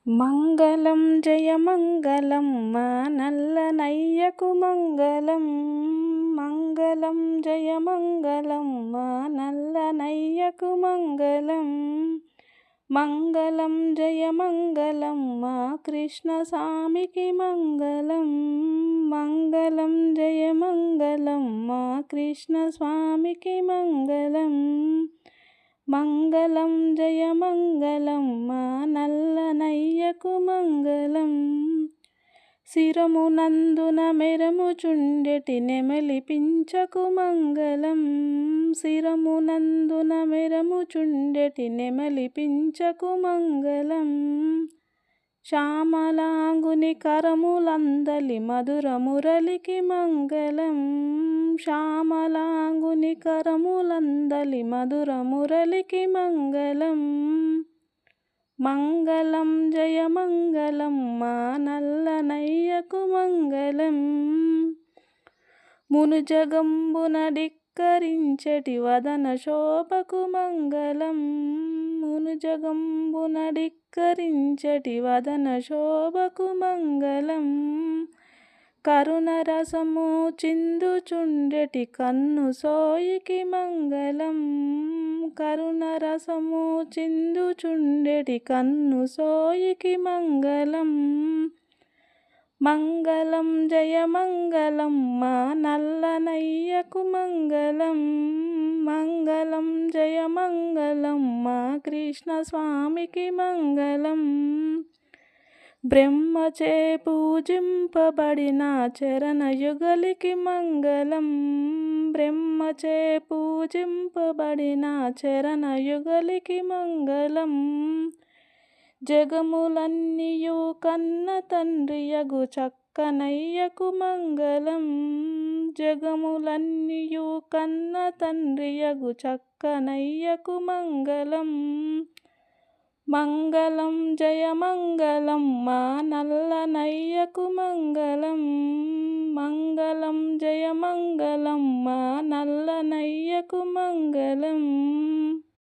మంగళం జయ మంగళం మా నల్లనయ్యకు మంగళం. మంగళం జయ మంగళం మా నల్లనయ్యకు మంగళం. మంగళం జయ మంగళం మా కృష్ణ స్వామికి మంగళం. మంగళం జయ మంగళం మా కృష్ణ స్వామికి మంగళం. మంగళం జయ మంగళం మా నల్లనయ్యకు మంగళం. శిరమునందున మెరముచుండెటి నెమలి పించకు మంగళం. శిరమునందున మెరముచుండెటి నెమలి పించకు మంగళం. శ్యామలాంగుని కరములందలి మధుర మురళికి మంగళం. శ్యామలాంగుని కరములందలి మధుర మురళికి మంగళం. మంగళం జయ మంగళం మా నల్లనయ్యకు మంగళం. మునుజగంబున ధిక్కరించెటి వదన శోభకు మంగళం. మునుజగంబున ధిక్కరించెటి వదన శోభకు మంగళం. కరుణ రసము చిందుచుండెటి కన్ను సోయికి మంగళం. కరుణ రసము చిందుచుండెటి కన్ను సోయికి మంగళం. మంగళం జయ మంగళం మా నల్లనయ్యకు మంగళం. మంగళం జయ మంగళం మా కృష్ణ స్వామికి మంగళం. బ్రహ్మచే పూజింపబడిన చరణ యుగలికి మంగళం. బ్రహ్మచే పూజింపబడిన చరణ యుగలికి మంగళం. జగములన్నీయు కన్న తండ్రియగు చక్కనయ్యకు మంగళం. జగములన్నీయు కన్న తండ్రియగు చక్కనయ్యకు మంగళం. మంగళం జయ మంగళం మా నల్లనయ్యకు మంగళం.